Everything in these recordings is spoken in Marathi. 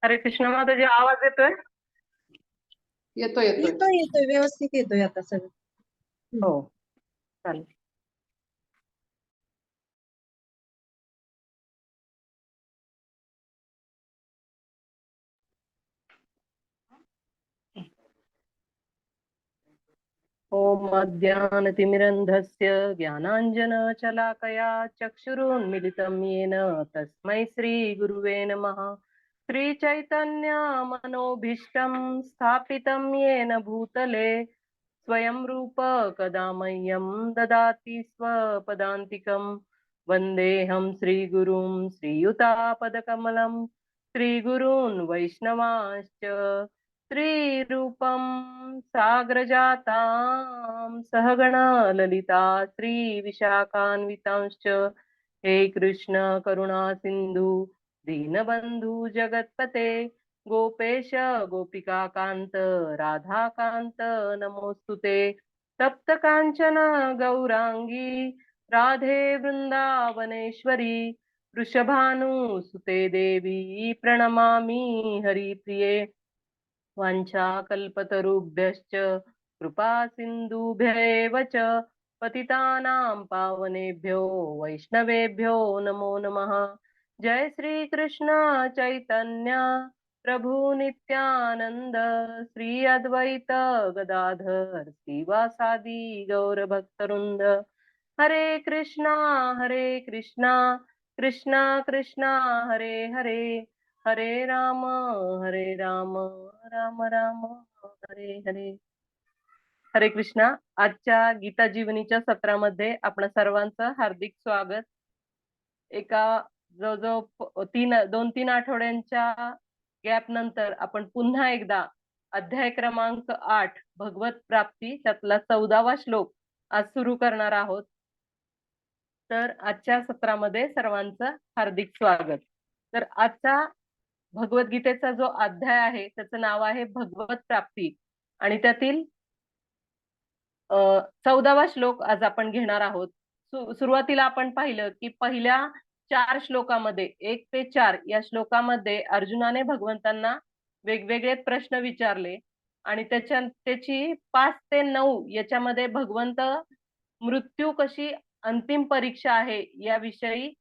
हरे कृष्ण माताजी, आवाज येतोय? येतोय येतोय. येतोय येतोय व्यवस्थित येतोय आता सगळं. हो, चालेल. ओम अज्ञानतिमिरन्धस्य ज्ञानाञ्जनशलाकया चक्षुरुन्मिलितं येन तस्मै श्रीगुरुवे नमः। श्रीचैतन्यमनोभीष्टं स्थापितं येन भूतले स्वयं रूप कदा मह्यं ददाति स्वपदान्तिकं। वन्देऽहं श्रीगुरुं श्रीयुतापदकमलं श्रीगुरून् वैष्णवांश्च श्रीरूपं साग्रजातां सहगणा ललिता श्रीविशाखान्वितांश्च। हे कृष्ण करुणा सिन्धु दीनबन्धु जगत्पते गोपेश गोपिका कांत राधाकांत नमोस्तुते। तप्त कांचन गौरांगी राधे वृंदावनेश्वरी वृषभानुसुते देवी प्रणमामि हरिप्रिये। वाञ्छाकल्पतरुभ्यश्च कृपा सिन्धुभ्येव च पतितानां पावनेभ्यो वैष्णवेभ्यो नमो नमः। जय श्री कृष्ण चैतन्य प्रभु नित्यानंद श्री अद्वैत गदाधर श्रीवासादि गौर भक्तवृंद। हरे कृष्णा कृष्णा कृष्णा हरे हरे, हरे राम राम राम हरे हरे। हरे कृष्णा। आजच्या गीता जीवनीच्या सत्रामध्ये आपण सर्वांचं हार्दिक स्वागत। एका जवळजवळ 2-3 आठवड्यांच्या गॅप नंतर आपण पुन्हा एकदा अध्याय क्रमांक 8 भगवत प्राप्ती त्यातला 14वा श्लोक आज सुरू करणार आहोत। तर आजच्या सत्रामध्ये सर्वांचं हार्दिक स्वागत। तर आजचा भगवद्गीतेचा जो अध्याय आहे त्याचं नाव आहे भगवत प्राप्ती आणि त्यातील 14वा श्लोक आज आपण घेणार आहोत। सुरुवातीला आपण पाहिलं की पहिल्या 4 श्लोकामध्ये 1 ते 4 या श्लोकामध्ये अर्जुनाने भगवंतांना वेगवेगळे प्रश्न विचारले आणि त्याची 5 ते 9 याच्यामध्ये भगवंत मृत्यू कशी अंतिम परीक्षा आहे याविषयी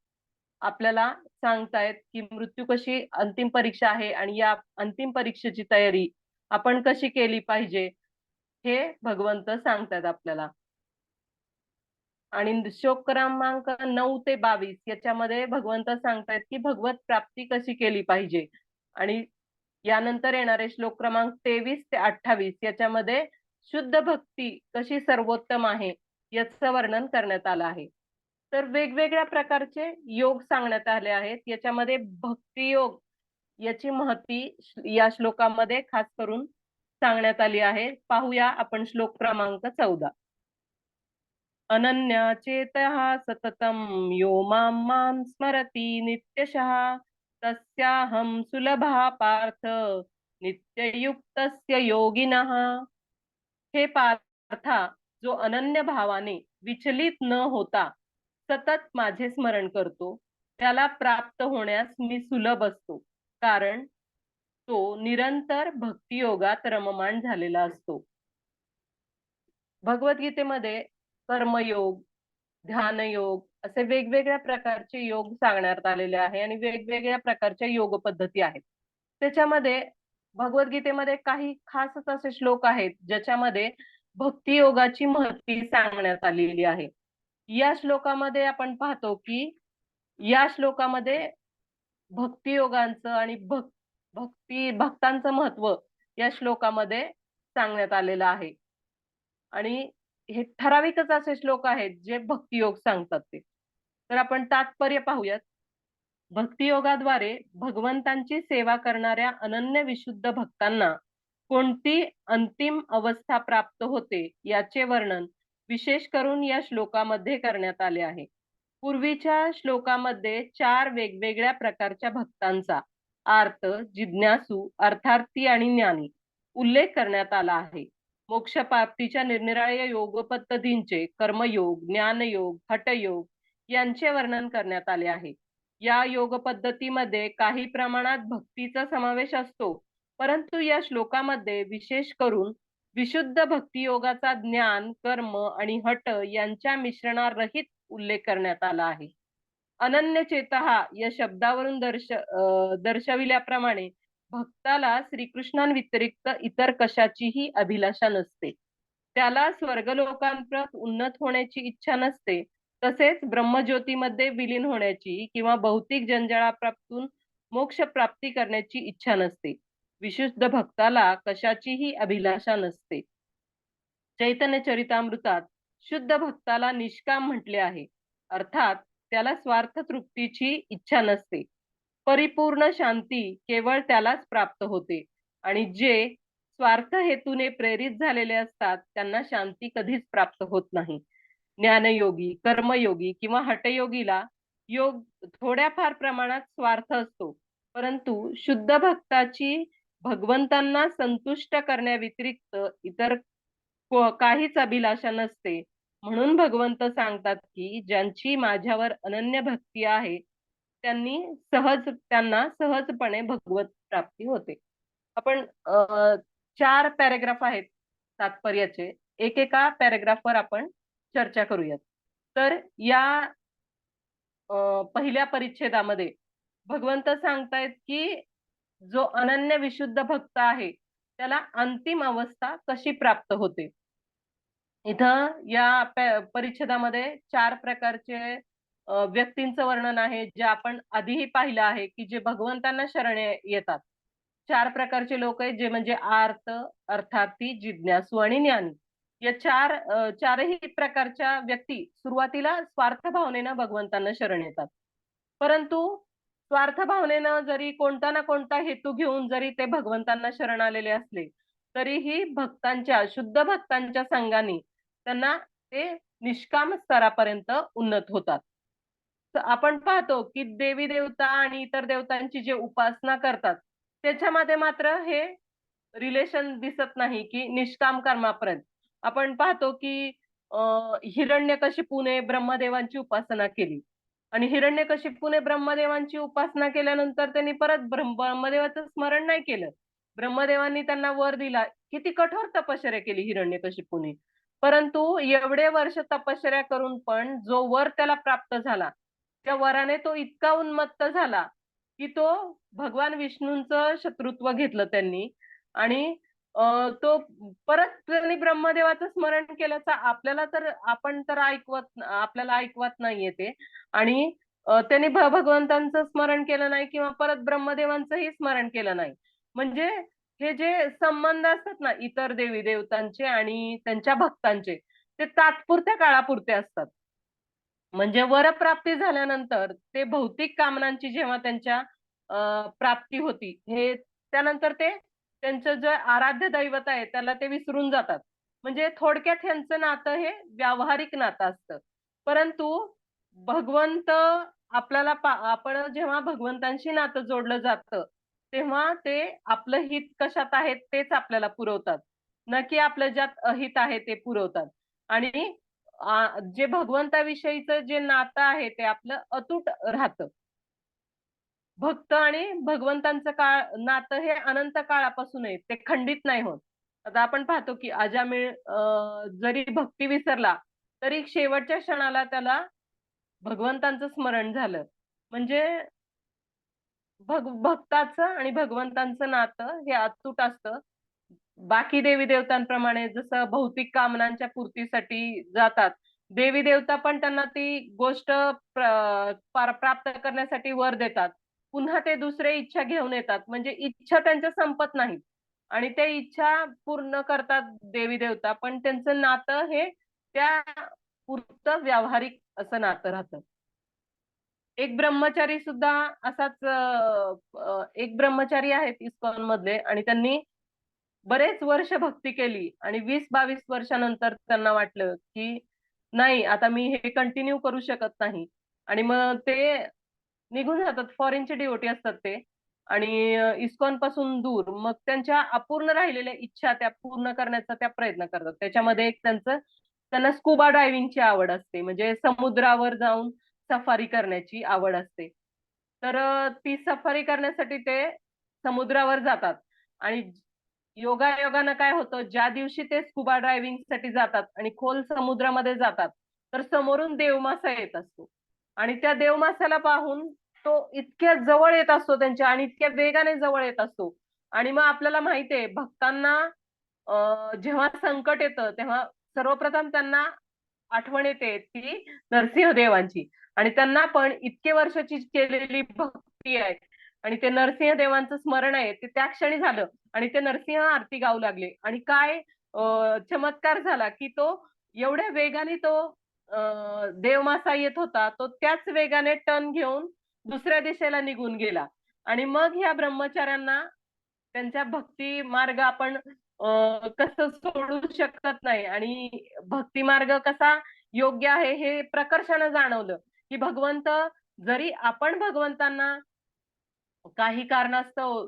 आपल्याला सांगतायत की मृत्यू कशी अंतिम परीक्षा आहे आणि या अंतिम परीक्षेची तयारी आपण कशी केली पाहिजे हे भगवंत सांगतात आपल्याला। आणि श्लोक क्रमांक 9 ते 22 याच्यामध्ये भगवंत सांगतायत की भगवत प्राप्ती कशी केली पाहिजे आणि यानंतर येणारे श्लोक क्रमांक 23 ते 28 याच्यामध्ये शुद्ध भक्ती कशी सर्वोत्तम आहे याचं वर्णन करण्यात आलं आहे। तर वेगवेगळ्या प्रकारचे योग सांगण्यात आले आहेत। याच्यामध्ये भक्ती योग याची महती या श्लोकामध्ये खास करून सांगण्यात आली आहे। पाहूया आपण श्लोक क्रमांक 14। अनन्या चेतः सततं यो मां स्मरति नित्यशः तस्याहं सुलभः पार्थ नित्ययुक्तस्य योगिनः। हे पार्था, जो अनन्य भावाने विचलित न होता सतत माझे स्मरण करतो त्याला प्राप्त होण्यास मी सुलभ असतो, कारण तो निरंतर भक्तियोगात रममाण झालेला असतो। भगवद्गीतेमध्ये कर्मयोग, ध्यानयोग असे वेगवेगळ्या प्रकारचे योग सांगण्यात आलेले आहे आणि वेगवेगळ्या प्रकारच्या योग पद्धती आहेत। त्याच्यामध्ये भगवद्गीतेमध्ये काही खासच असे श्लोक आहेत ज्याच्यामध्ये भक्ती योगाची महती सांगण्यात आलेली आहे। या श्लोकामध्ये आपण पाहतो की या श्लोकामध्ये भक्ती योगांचं आणि भक्तांचं महत्व या श्लोकामध्ये सांगण्यात आलेलं आहे आणि हे ठराविकच असे श्लोक आहेत जे भक्तियोग सांगतात ते। तर आपण तात्पर्य पाहूयात। भक्तियोगाद्वारे भगवंतांची सेवा करणाऱ्या अनन्य विशुद्ध भक्तांना कोणती अंतिम अवस्था प्राप्त होते याचे वर्णन विशेष करून या श्लोकामध्ये करण्यात आले आहे। पूर्वीच्या श्लोकामध्ये 4 वेगवेगळ्या प्रकारच्या भक्तांचा आर्त, जिज्ञासू, अर्थार्थी आणि ज्ञानी उल्लेख करण्यात आला आहे। मोक्षप्राप्तीच्या निरनिराळ्या योग पद्धतींचे कर्मयोग, ज्ञानयोग, हठयोग यांचे वर्णन करण्यात आले आहे। या योग पद्धतीमध्ये काही प्रमाणात भक्तीचा समावेश असतो, परंतु या श्लोकामध्ये विशेष करून विशुद्ध भक्ती योगाचा ज्ञान, कर्म आणि हठ यांच्या मिश्रणारहित उल्लेख करण्यात आला आहे. अनन्य चेतहा या शब्दावरून दर्शविल्याप्रमाणे भक्ताला श्रीकृष्णांव्यतिरिक्त इतर कशाचीही अभिलाषा नसते. त्याला स्वर्गलोकांप्रत उन्नत होण्याची इच्छा नसते, तसेच ब्रह्मज्योतीमध्ये विलीन होण्याची किंवा भौतिक जंजाळापासून मोक्ष प्राप्ती करण्याची इच्छा नसते. विशुद्ध भक्ताला कशाचीही अभिलाषा नसते. चैतन्य चरितामृतात शुद्ध भक्ताला निष्काम म्हटले आहे, अर्थात त्याला स्वार्थ तृप्तीची इच्छा नसते. परिपूर्ण शांती केवळ त्यालाच प्राप्त होते आणि जे स्वार्थ हेतूने प्रेरित झालेले असतात त्यांना शांती कधीच प्राप्त होत नाही. ज्ञानयोगी, कर्मयोगी किंवा हठयोगीला योग थोड्याफार प्रमाणात स्वार्थ असतो, परंतु शुद्ध भक्ताची भगवंतांना संतुष्ट करण्याव्यतिरिक्त इतर काहीच अभिलाषा नसते. म्हणून भगवंत सांगतात की ज्यांची माझ्यावर अनन्य भक्ती आहे त्यांना सहजपणे भगवत प्राप्ती होते. आपण 4 पॅराग्राफ आहेत तात्पर्याचे, एकेका पॅराग्राफवर आपण चर्चा करूयात. तर या पहिल्या परिच्छेदामध्ये भगवंत सांगतायत की जो अनन्य विशुद्ध भक्त आहे त्याला अंतिम अवस्था कशी प्राप्त होते. इथं या परिच्छेदामध्ये 4 प्रकारचे व्यक्तींचं वर्णन आहे, जे आपण आधीही पाहिलं आहे की जे भगवंतांना शरण येतात. 4 प्रकारचे लोक आहेत, जे म्हणजे आर्त, अर्थार्थी, जिज्ञासू आणि ज्ञानी. या चारही प्रकारच्या व्यक्ती सुरुवातीला स्वार्थ भावनेनं भगवंतांना शरण येतात, परंतु स्वार्थ भावनेनं जरी कोणता ना कोणता हेतू घेऊन जरी ते भगवंतांना शरण आलेले असले तरीही शुद्ध भक्तांच्या संघाने त्यांना ते निष्काम स्तरापर्यंत उन्नत होतात. आपण पाहतो की देवी देवता आणि इतर देवतांची जे उपासना करतात त्याच्यामध्ये मात्र हे रिलेशन दिसत नाही की निष्काम कर्मापर्यंत. आपण पाहतो की हिरण्यकशिपूने ब्रह्मदेवांची उपासना केली आणि हिरण्यकशिपूने ब्रह्मदेवांची उपासना केल्यानंतर त्यांनी परत ब्रह्मदेवाचं स्मरण नाही केलं. ब्रह्मदेवांनी त्यांना वर दिला. किती कठोर तपश्चर्या केली हिरण्यकशिपूने, परंतु एवढे वर्ष तपश्चर्या करून पण जो वर त्याला प्राप्त झाला त्या वराने तो इतका उन्मत्त झाला की तो भगवान विष्णूंचं शत्रुत्व घेतलं त्यांनी आणि तो परत त्यांनी ब्रह्मदेवाचं स्मरण केल्याचा आपल्याला ऐकवत नाहीये ते. आणि त्यांनी भगवंतांचं स्मरण केलं नाही किंवा परत ब्रह्मदेवांचंही स्मरण केलं नाही. म्हणजे हे जे संबंध असतात ना इतर देवी देवतांचे आणि त्यांच्या भक्तांचे, ते तात्पुरत्या काळापुरते असतात. म्हणजे वरप्राप्ती झाल्यानंतर ते भौतिक कामनांची जेव्हा त्यांच्या प्राप्ती होती, हे त्यानंतर ते त्यांचं जे आराध्य दैवत आहे त्याला ते विसरून जातात. म्हणजे थोडक्यात ह्यांचं नातं हे व्यावहारिक नातं असतं. परंतु भगवंत आपण जेव्हा भगवंतांशी नातं जोडलं जातं तेव्हा ते आपलं हित कशात आहे तेच आपल्याला पुरवतात, न की आपलं ज्यात अहित आहे ते पुरवतात. आणि जे भगवंताविषयीचं जे नातं आहे ते आपलं अतूट राहतं. भक्त आणि भगवंतांचं नातं हे अनंत काळापासून आहे, ते खंडित नाही होत. आता आपण पाहतो की अजामिळ जरी भक्ती विसरला तरी शेवटच्या क्षणाला त्याला भगवंतांचं स्मरण झालं. म्हणजे भक्ताचं आणि भगवंतांचं नातं हे अतूट असतं. बाकी देवी देवतांप्रमाणे जसं भौतिक कामनांच्या पूर्तीसाठी जातात, देवी देवता पण त्यांना ती गोष्ट प्राप्त करण्यासाठी वर देतात. पुन्हा ते दुसरे इच्छा घेऊन येतात. म्हणजे इच्छा त्यांच्या संपत नाहीत आणि त्या इच्छा पूर्ण करतात देवी देवता, पण त्यांचं नातं हे त्या पुरतं व्यावहारिक असं नातं राहतं. एक ब्रह्मचारी सुद्धा एक ब्रह्मचारी आहेत इस्कॉन मधले आणि त्यांनी बरेच वर्ष भक्ती केली आणि 20-22 वर्षानंतर त्यांना वाटलं की नाही, आता मी हे कंटिन्यू करू शकत नाही. आणि मग ते निघून जातात. फॉरेनचे डिवोटी असतात ते आणि इस्कॉन पासून दूर. मग त्यांच्या अपूर्ण राहिलेल्या इच्छा त्या पूर्ण करण्याचा त्या प्रयत्न करतात. त्याच्यामध्ये एक त्यांना स्कुबा डायव्हिंगची आवड असते, म्हणजे समुद्रावर जाऊन सफारी करण्याची आवड असते. तर ती सफारी करण्यासाठी ते समुद्रावर जातात आणि योगायोगानं काय होतं, ज्या दिवशी ते स्कुबा ड्रायव्हिंग साठी जातात आणि खोल समुद्रामध्ये जातात, तर समोरून देवमासा येत असतो आणि त्या देवमासाला पाहून तो इतक्या जवळ येत असतो त्यांच्या आणि इतक्या वेगाने जवळ येत असतो. आणि मग आपल्याला माहितीये भक्तांना जेव्हा संकट येतं तेव्हा सर्वप्रथम त्यांना आठवण येते ती नरसिंहदेवांची आणि त्यांना पण इतके वर्षाची केलेली भक्ती आहे आणि ते नरसिंहदेवांचं स्मरण आहे ते त्या क्षणी झालं आणि ते नरसिंह आरती गाऊ लागले आणि काय चमत्कार झाला की तो एवढ्या वेगाने तो देवमासा येत होता तो त्याच वेगाने टर्न घेऊन दुसऱ्या दिशेला निघून गेला आणि मग ह्या ब्रह्मचार्यांना त्यांच्या भक्ती मार्ग आपण कसं सोडू शकत नाही आणि भक्ती मार्ग कसा योग्य आहे हे प्रकर्षानं जाणवलं की भगवंत जरी आपण भगवंतांना काही कारणास्तव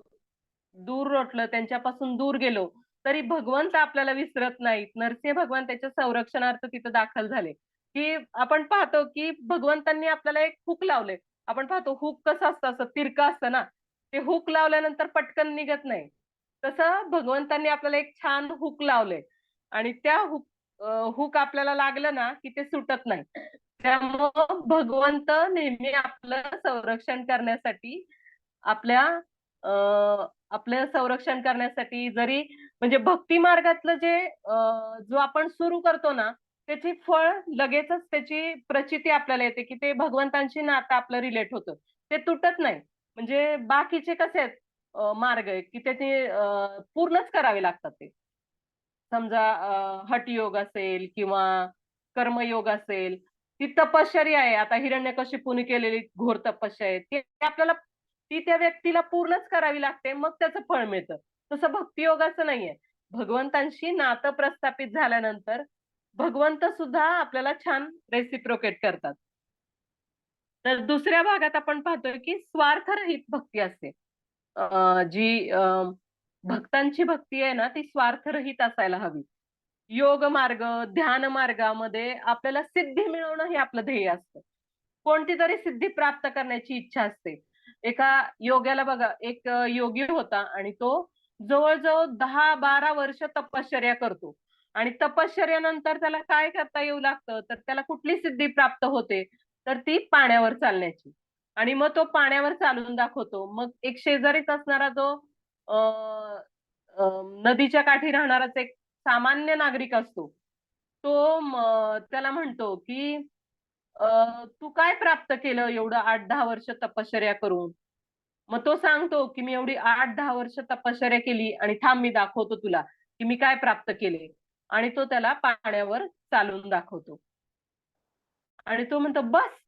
दूर लोटलं त्यांच्यापासून दूर गेलो तरी भगवंत आपल्याला विसरत नाहीत. नरसिंह भगवान त्याच्या संरक्षणार्थ तिथं दाखल झाले की आपण पाहतो की भगवंतांनी आपल्याला एक हुक लावले. आपण पाहतो हुक कसं असतं असं तिरकं असतं ना ते हुक लावल्यानंतर पटकन निघत नाही. तसं भगवंतांनी आपल्याला एक छान हुक लावले आणि त्या हुक आपल्याला लागलं ना की ते सुटत नाही. त्यामुळं भगवंत नेहमी आपलं संरक्षण करण्यासाठी आपल्या आपलं संरक्षण करण्यासाठी जरी म्हणजे भक्ती मार्गातलं जे जो आपण सुरू करतो ना त्याची फळ लगेचच त्याची प्रचिती आपल्याला येते की ते भगवंतांशी नातं आपलं रिलेट होतं ते तुटत नाही म्हणजे बाकीचे कसे आहेत मार्ग आहेत की त्याचे पूर्णच करावे लागतात ते समजा हठयोग असेल किंवा कर्मयोग असेल ती तपश्चर्या आहे आता हिरण्यकशिपूने केलेली घोर तपश्चर्या आहे ती आपल्याला ती त्या व्यक्तीला पूर्णच करावी लागते मग त्याचं फळ मिळतं तसं भक्तियोगाचं नाहीये भगवंतांशी नातं प्रस्थापित झाल्यानंतर भगवंत सुद्धा आपल्याला छान रेसिप्रोकेट करतात तर दुसऱ्या भागात आपण पाहतोय की स्वार्थरहित भक्ती असते जी भक्तांची भक्ती आहे ना ती स्वार्थरहित असायला हवी योग मार्ग ध्यान मार्गामध्ये आपल्याला सिद्धी मिळवणं हे आपलं ध्येय असतं कोणती तरी सिद्धी प्राप्त करण्याची इच्छा असते एका योग्याला बघा एक योगी होता आणि तो जवळजवळ 10-12 वर्ष तपश्चर्या करतो आणि तपश्चर्यानंतर त्याला काय करता येऊ लागतं तर त्याला कुठली सिद्धी प्राप्त होते तर ती पाण्यावर चालण्याची आणि मग तो पाण्यावर चालून दाखवतो मग एक शेजारीच असणारा जो नदीच्या काठी राहणाराच एक सामान्य नागरिक असतो तो त्याला म्हणतो की तू काय प्राप्त केलं एवढं 8-10 वर्ष तपश्चर्या करून मग तो सांगतो की मी एवढी 8-10 वर्ष तपश्चर्या केली आणि थांब मी दाखवतो तुला की मी काय प्राप्त केले आणि तो त्याला पाण्यावर चालून दाखवतो आणि तो म्हणतो बस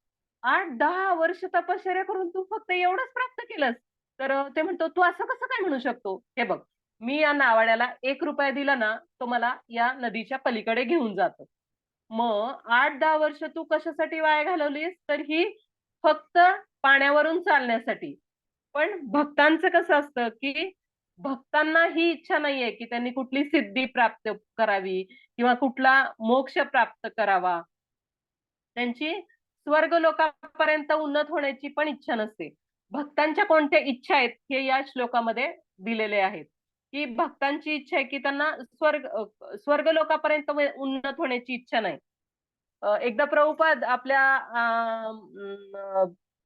8-10 वर्ष तपश्चर्या करून तू फक्त एवढंच प्राप्त केलंस तर ते म्हणतो तू असं कसं काय म्हणू शकतो हे बघ मी या नावाड्याला 1 रुपया दिला ना तो मला या नदीच्या पलीकडे घेऊन जातो मग 8-10 वर्ष तू कशासाठी वाया घालवलीस तर ही फक्त पाण्यावरून चालण्यासाठी पण भक्तांचं कसं असतं की भक्तांना ही इच्छा नाहीये की त्यांनी कुठली सिद्धी प्राप्त करावी किंवा कुठला मोक्ष प्राप्त करावा त्यांची स्वर्ग लोकांपर्यंत उन्नत होण्याची पण इच्छा नसते भक्तांच्या कोणत्या इच्छा आहेत हे या श्लोकामध्ये दिलेले आहेत की भक्तांची इच्छा आहे की त्यांना स्वर्ग लोकांपर्यंत उन्नत होण्याची इच्छा नाही एकदा प्रभुपाद आपल्या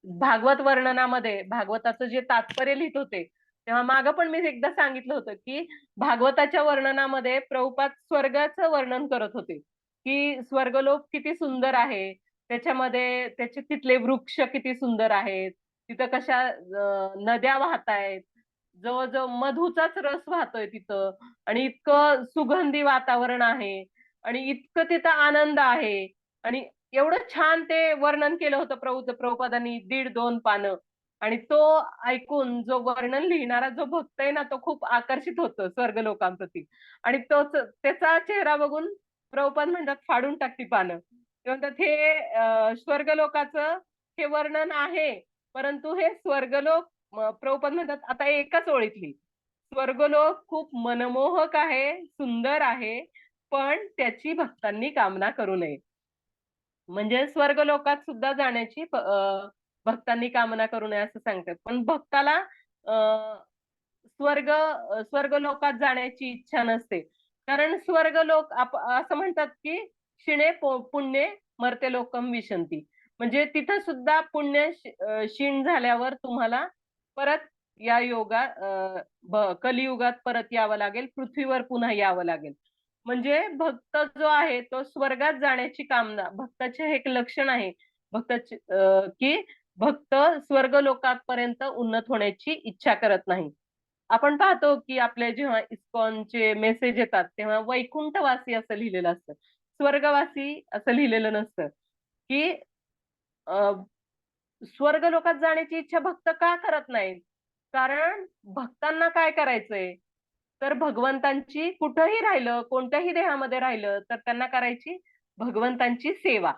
भागवत वर्णनामध्ये भागवताचं जे तात्पर्य लिहित होते तेव्हा मागं पण मी एकदा सांगितलं होतं की भागवताच्या वर्णनामध्ये प्रभुपाद स्वर्गाचं वर्णन करत होते की स्वर्गलोक किती सुंदर आहे त्याच्यामध्ये त्याचे तिथले वृक्ष किती सुंदर आहेत तिथं कशा नद्या वाहत आहेत जवळजवळ मधूचाच रस वाहतोय तिथं आणि इतकं सुगंधी वातावरण आहे आणि इतकं तिथं आनंद आहे आणि एवढं छान ते वर्णन केलं होतं प्रभुपादांनी 1.5-2 पानं आणि तो ऐकून जो वर्णन लिहिणारा जो भक्त आहे ना तो खूप आकर्षित होतो स्वर्ग लोकांप्रती आणि तोच त्याचा चेहरा बघून प्रभुपाद म्हणतात फाडून टाकती पानं ते म्हणतात हे स्वर्गलोकाचं हे वर्णन आहे परंतु हे स्वर्गलोक प्रभुपाद म्हणतात आता एकाच ओळीतली स्वर्गलोक खूप मनमोहक आहे सुंदर आहे पण त्याची भक्तांनी कामना करू नये म्हणजे स्वर्गलोकात सुद्धा जाण्याची भक्तांनी कामना करू नये असं सांगतात. पण भक्ताला स्वर्ग लोकात जाण्याची इच्छा नसते. कारण स्वर्ग लोक असं म्हणतात की क्षीणे पुण्ये मर्त्य लोकम विशंती. म्हणजे तिथं सुद्धा पुण्य क्षीण झाल्यावर तुम्हाला परत या कलियुगात परत यावं लागेल, पृथ्वीवर पुन्हा यावं लागेल. म्हणजे भक्त जो आहे तो स्वर्गात जाण्याची कामना, भक्ताचे हे एक लक्षण आहे भक्ताचे, की भक्त स्वर्ग लोकांपर्यंत उन्नत होण्याची इच्छा करत नाही. आपण पाहतो की आपल्या जेव्हा इस्कॉनचे मेसेज येतात तेव्हा वैकुंठवासी असं लिहिलेलं असतं, स्वर्गवासी असं लिहिलेलं नसतं. की स्वर्ग लोकात जाण्याची इच्छा भक्त का करत नाहीत? कारण भक्तांना काय करायचंय, तर भगवंतांची कुठंही राहिलं, कोणत्याही देहामध्ये राहिलं तर त्यांना करायची भगवंतांची सेवा.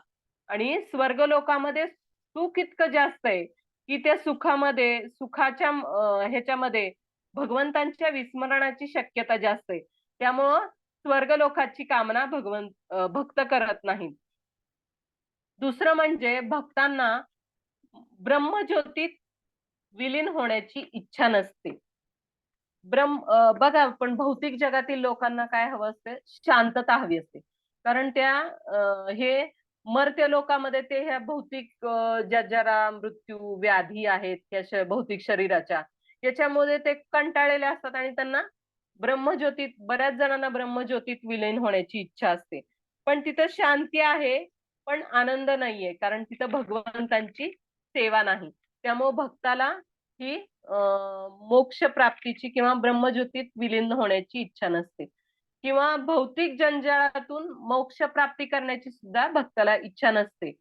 आणि स्वर्ग लोकामध्ये सुख इतकं जास्त आहे की त्या सुखामध्ये, सुखाच्या ह्याच्यामध्ये भगवंतांच्या विस्मरणाची शक्यता जास्त आहे. त्यामुळं स्वर्ग लोकाची कामना भक्त करत नाहीत. दुसरं म्हणजे भक्तांना ब्रह्मज्योतीत विलीन होण्याची इच्छा नसते. बघा, पण भौतिक जगातील लोकांना काय हवं असते? शांतता हवी असते. कारण त्या हे मर्त्य लोकामध्ये ते ह्या भौतिक जरा मृत्यू व्याधी आहेत त्या भौतिक शरीराच्या, याच्यामध्ये ते कंटाळलेले असतात आणि त्यांना ब्रह्मज्योतीत, बऱ्याच जणांना ब्रह्मज्योतीत विलीन होण्याची इच्छा असते. पण तिथं शांती आहे पण आनंद नाहीये, कारण तिथं भगवंतांची सेवा नाही. त्यामुळे भक्ताला ही मोक्ष प्राप्तीची किंवा ब्रह्मज्योतीत विलीन होण्याची इच्छा नसते, किंवा भौतिक जंजाळातून मोक्ष प्राप्ती करण्याची सुद्धा भक्ताला इच्छा नसते.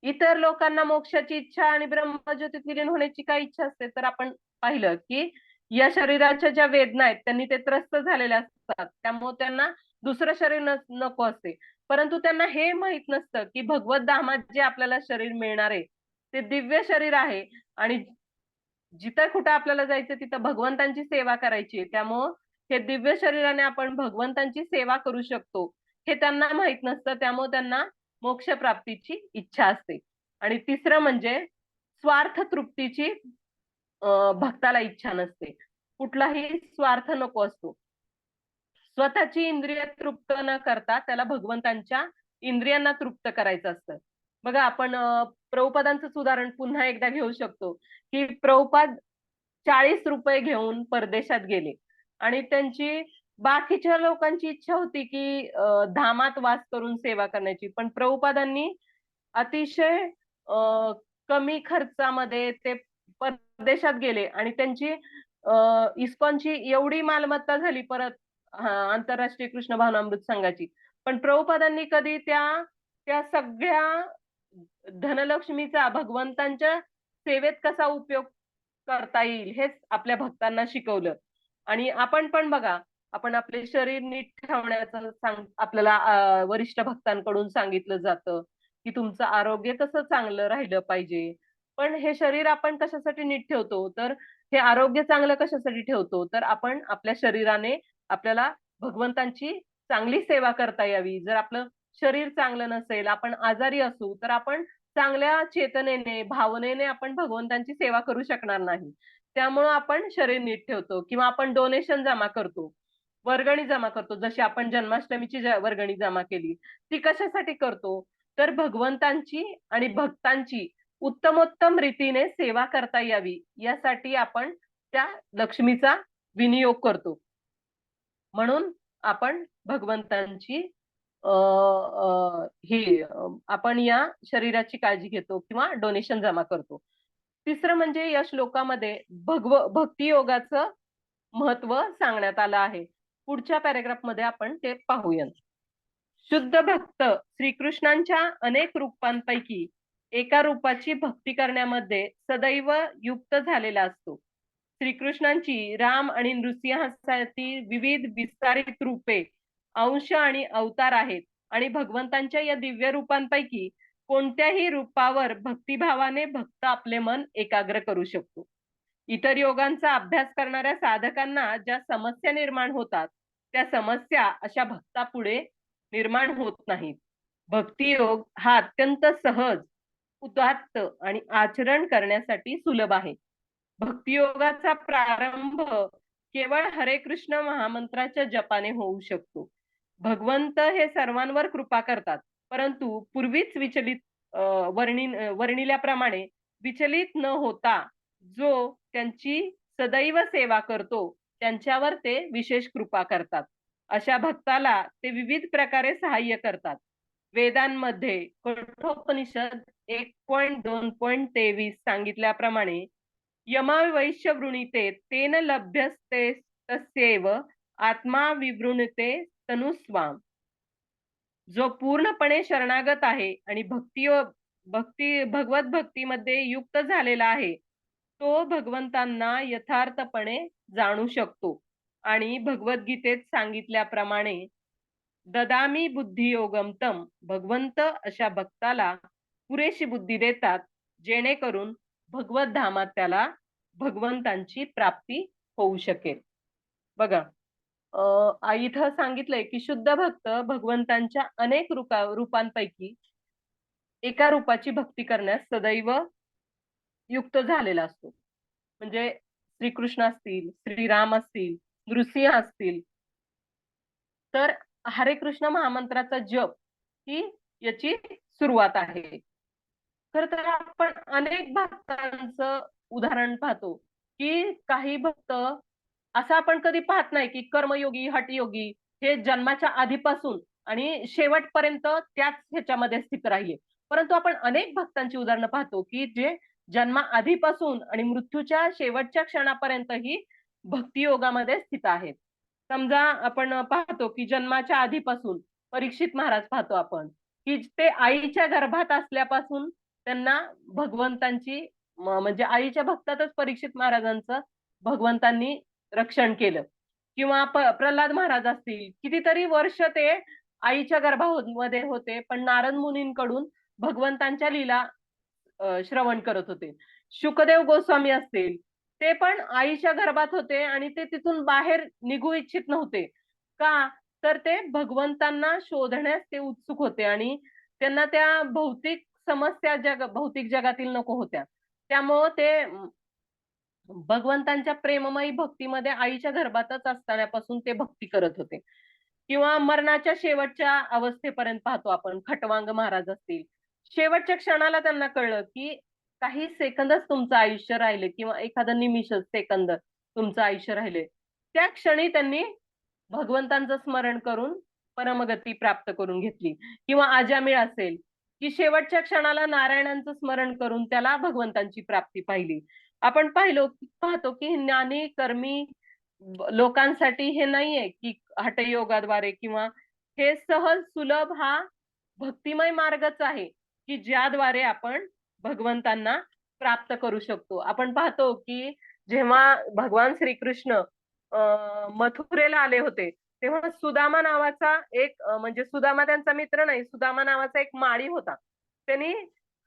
इतर लोकांना मोक्षाची इच्छा आणि ब्रह्मज्योतीत विलीन होण्याची काय इच्छा असते? तर आपण पाहिलं की या शरीराच्या ज्या वेदना आहेत त्यांनी ते त्रस्त झालेले असतात, त्यामुळे त्यांना दुसरं शरीर नको असते. परंतु त्यांना हे माहित नसतं की भगवत धामात जे आपल्याला शरीर मिळणार आहे ते दिव्य शरीर आहे आणि जिथं कुठं आपल्याला जायचं तिथं भगवंतांची सेवा करायची. त्यामुळं हे दिव्य शरीराने आपण भगवंतांची सेवा करू शकतो हे त्यांना माहित नसतं. त्यामुळे त्यांना मोक्ष प्राप्तीची इच्छा असते. आणि तिसरं म्हणजे स्वार्थ तृप्तीची भक्ताला इच्छा नसते. कुठलाही स्वार्थ नको असतो. स्वतःची इंद्रिय तृप्त न करता त्याला भगवंतांच्या इंद्रियांना तृप्त करायचं असतं. बघा, आपण प्रभुपादांचंच उदाहरण पुन्हा एकदा घेऊ शकतो की प्रभुपाद 40 रुपये घेऊन परदेशात गेले आणि त्यांची बाकीच्या लोकांची इच्छा होती की धामात वास करून सेवा करण्याची, पण प्रभुपादांनी अतिशय कमी खर्चामध्ये ते परदेशात गेले आणि त्यांची इस्कॉनची एवढी मालमत्ता झाली परत, आंतरराष्ट्रीय कृष्ण भावनामृत संघाची. पण प्रभुपादांनी कधी त्या त्या सगळ्या धनलक्ष्मीचा भगवंतांच्या सेवेत कसा उपयोग करता येईल हेच आपल्या भक्तांना शिकवलं. आणि आपण पण बघा, आपण आपले शरीर नीट ठेवण्याचं आपल्याला वरिष्ठ भक्तांकडून सांगितलं जातं की तुमचं आरोग्य कसं चांगलं राहिलं पाहिजे. पण हे शरीर आपण कशासाठी नीट ठेवतो? तर हे आरोग्य चांगलं कशासाठी ठेवतो? तर आपण आपल्या शरीराने आपल्याला भगवंतांची चांगली सेवा करता यावी. जर आपलं शरीर चांगलं नसेल, आपण आजारी असू, तर आपण चांगल्या चेतनेने, भावनेने आपण भगवंतांची सेवा करू शकणार नाही. त्यामुळं आपण शरीर नीट ठेवतो किंवा आपण डोनेशन जमा करतो, वर्गणी जमा करतो. जशी आपण जन्माष्टमीची वर्गणी जमा केली, ती कशासाठी करतो? तर भगवंतांची आणि भक्तांची उत्तमोत्तम रीतीने सेवा करता यावी यासाठी आपण त्या लक्ष्मीचा विनियोग करतो. म्हणून आपण भगवंतांची आपण या शरीराची काळजी घेतो किंवा डोनेशन जमा करतो. तिसरं म्हणजे या श्लोकामध्ये भक्ती योगाचं महत्व सांगण्यात आलं आहे. पुढच्या पॅरेग्राफ मध्ये आपण ते पाहूया. शुद्ध भक्त श्रीकृष्णांच्या अनेक रूपांपैकी एका रूपाची भक्ती करण्यामध्ये सदैव युक्त झालेला असतो. श्रीकृष्णांची राम आणि नृसिंहासाठी विविध विस्तारित रूपे, अंश आणि अवतार आहेत आणि भगवंतांच्या या दिव्य रूपांपैकी कोणत्याही रूपावर भक्तिभावाने भक्त आपले मन एकाग्र करू शकतो. इतर योगांचा अभ्यास करणाऱ्या साधकांना ज्या समस्या निर्माण होतात त्या समस्या अशा भक्तापुढे निर्माण होत नाहीत. भक्तियोग हा अत्यंत सहज उदात्त आणि आचरण करण्यासाठी सुलभ आहे. भक्तियोगाचा प्रारंभ केवळ हरे कृष्ण महामंत्राच्या जपाने होऊ शकतो. भगवंत हे सर्वांवर कृपा करतात, परंतु पूर्वीच वर्णिल्याप्रमाणे विचलित न होता जो त्यांची सदैव सेवा करतो त्यांच्यावर ते विशेष कृपा करतात. अशा भक्ताला ते विविध प्रकारे सहाय्य करतात. वेदांमध्ये कठोपनिषद 1.2.23 सांगितल्याप्रमाणे यमावैश्य वृणीते तेन लभ्यस्ते तस्यैव आत्मा विवृणते तनुस्वाम. जो पूर्णपणे शरणागत आहे आणि भगवत भक्तीमध्ये युक्त झालेला आहे तो भगवंतांना यथार्थपणे जाणू शकतो आणि भगवद्गीतेत सांगितल्याप्रमाणे ददामी बुद्धियोगम तम, भगवंत अशा भक्ताला पुरेशी बुद्धी देतात जेणेकरून भगवत धामात त्याला भगवंतांची प्राप्ती होऊ शकेल. बघा, इथं सांगितलंय की शुद्ध भक्त भगवंतांच्या अनेक रूपांपैकी एका रूपाची भक्ती करण्यास सदैव युक्त झालेला असतो. म्हणजे श्रीकृष्ण असतील, श्रीराम असतील, नृसिंह असतील. तर हरे कृष्ण महामंत्राचा जप ही याची सुरुवात आहे. खर तर आपण अनेक भक्तांचं उदाहरण पाहतो की काही भक्त असं आपण कधी पाहत नाही की कर्मयोगी हठयोगी हे जन्माच्या आधीपासून आणि शेवटपर्यंत त्याच ह्याच्यामध्ये स्थित राहिले. परंतु आपण अनेक भक्तांची उदाहरणं पाहतो की जे जन्मा आधीपासून आणि मृत्यूच्या शेवटच्या क्षणापर्यंतही भक्तियोगामध्ये स्थित आहेत. समजा आपण पाहतो की जन्माच्या आधीपासून परीक्षित महाराज पाहतो आपण की ते आईच्या गर्भात असल्यापासून त्यांना भगवंतांची म्हणजे आईच्या भक्तातच परीक्षित महाराजांचं भगवंतांनी रक्षण केलं. किंवा प्रल्हाद महाराज असतील, कितीतरी वर्ष ते आईच्या गर्भामध्ये होते पण नारद मुनींकडून भगवंतांच्या लीला श्रवण करत होते. शुकदेव गोस्वामी असतील, ते पण आईच्या गर्भात होते आणि ते तिथून बाहेर निघू इच्छित नव्हते. का तर ते भगवंतांना शोधण्यास ते उत्सुक होते आणि त्यांना त्या भौतिक समस्या भौतिक जगातील नको होत्या. त्यामुळं ते भगवंतांच्या प्रेममयी भक्तीमध्ये आईच्या गर्भातच असतानापासून ते भक्ती करत होते. किंवा मरणाच्या शेवटच्या अवस्थेपर्यंत पाहतो आपण खटवांग महाराज असतील, शेवटच्या क्षणाला त्यांना कळलं की काही सेकंदच तुमचं आयुष्य राहिले किंवा एखादं निमिष सेकंद तुमचं आयुष्य राहिले. त्या क्षणी त्यांनी भगवंतांचं स्मरण करून परमगती प्राप्त करून घेतली. किंवा अजामिळ असेल की शेवटच्या क्षणाला नारायणांचं स्मरण करून त्याला भगवंतांची प्राप्ती पाहिली. आपण पाहतो की ज्ञानी कर्मी लोकांसाठी हे नाहीये की हठयोगाद्वारे किंवा हे सहज सुलभ हा भक्तिमय मार्गच आहे की ज्याद्वारे आपण भगवंतांना प्राप्त करू शकतो. आपण पाहतो की जेव्हा भगवान श्रीकृष्ण मथुरेला आले होते तेव्हा सुदामा नावाचा एक म्हणजे सुदामा त्यांचा मित्र नाही, सुदामा नावाचा एक माळी होता. त्यांनी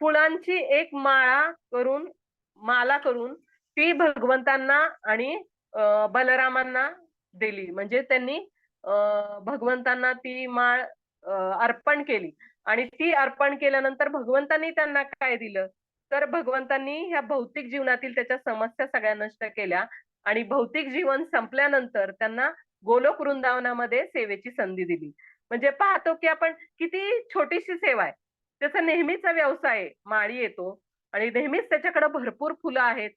फुलांची एक माला करून ती भगवंतांना आणि बलरामांना दिली. म्हणजे त्यांनी भगवंतांना ती माळ अर्पण केली आणि ती अर्पण केल्यानंतर भगवंतांनी त्यांना काय दिलं तर भगवंतांनी ह्या भौतिक जीवनातील त्याच्या समस्या सगळ्या नष्ट केल्या आणि भौतिक जीवन संपल्यानंतर त्यांना गोलोक वृंदावनामध्ये सेवेची संधी दिली. म्हणजे पाहतो की आपण किती छोटीशी सेवा आहे, त्याचा नेहमीचा व्यवसाय आहे. माळी येतो आणि नेहमीच त्याच्याकडे भरपूर फुलं आहेत,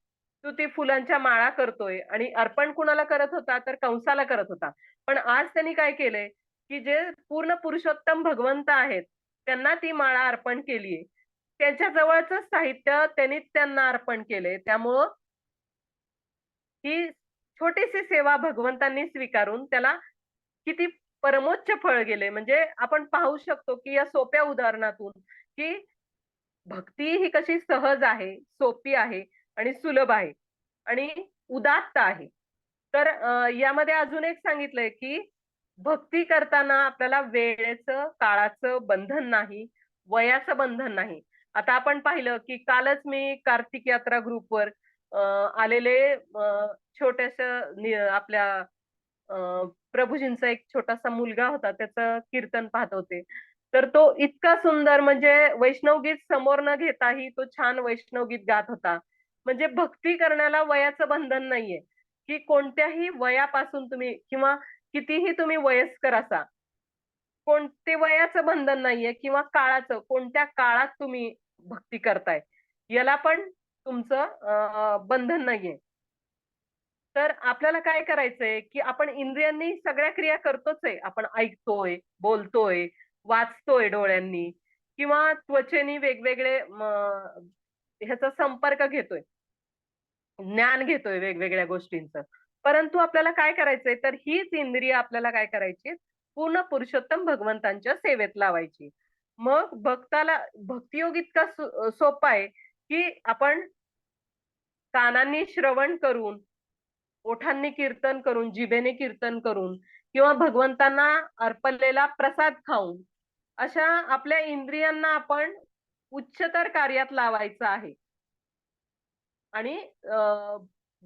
तो ती फुलांच्या माळा करतोय आणि अर्पण कुणाला करत होता तर कंसाला करत होता. पण आज त्यांनी काय केलंय की जे पूर्ण पुरुषोत्तम भगवंत आहेत त्यांना ती माळा अर्पण केलीये. त्यांच्या जवळच साहित्य त्यांनी त्यांना अर्पण केलंय. त्यामुळं ही छोटीशी सेवा भगवंतांनी स्वीकारून त्याला किती परमोच्च फळ गेले. म्हणजे आपण पाहू शकतो की या सोप्या उदाहरणातून की भक्ती ही कशी सहज आहे, सोपी आहे आणि सुलभ आहे आणि उदात्त आहे. तर यामध्ये अजून एक सांगितलंय की भक्ती करताना आपल्याला वेळेचं काळाचं बंधन नाही, वयाचं बंधन नाही. आता आपण पाहिलं की कालच मी कार्तिक यात्रा ग्रुपवर आलेले छोट्याशा आपल्या प्रभूजींचा एक छोटासा मुलगा होता, त्याचं कीर्तन पाहत होते. तर तो इतका सुंदर, म्हणजे वैष्णवगीत समोर न घेताही तो छान वैष्णवगीत गात होता. म्हणजे भक्ती करण्याला वयाचं बंधन नाहीये, की कोणत्याही वयापासून तुम्ही किंवा कितीही तुम्ही वयस्कर असा, कोणते वयाचं बंधन नाहीये किंवा काळाचं, कोणत्या काळात तुम्ही भक्ती करताय याला पण तुमचं बंधन नाहीये. तर आपल्याला काय करायचंय, की आपण इंद्रियांनी सगळ्या क्रिया करतोच आहे. आपण ऐकतोय, बोलतोय, वाचतोय डोळ्यांनी किंवा त्वचेनी वेगवेगळे ह्याचा संपर्क घेतोय, ज्ञान घेतोय वेगवेगळ्या गोष्टींचं. परंतु आपल्याला काय करायचंय, तर हीच इंद्रिय आपल्याला काय करायची, पूर्ण पुरुषोत्तम भगवंतांच्या सेवेत लावायची. मग भक्ताला भक्तियोग इतका सोपा आहे, की आपण कानांनी श्रवण करून, ओठांनी कीर्तन करून, जिभेने कीर्तन करून किंवा भगवंतांना अर्पणलेला प्रसाद खाऊन अशा आपल्या इंद्रियांना आपण उच्चतर कार्यात लावायचं आहे. आणि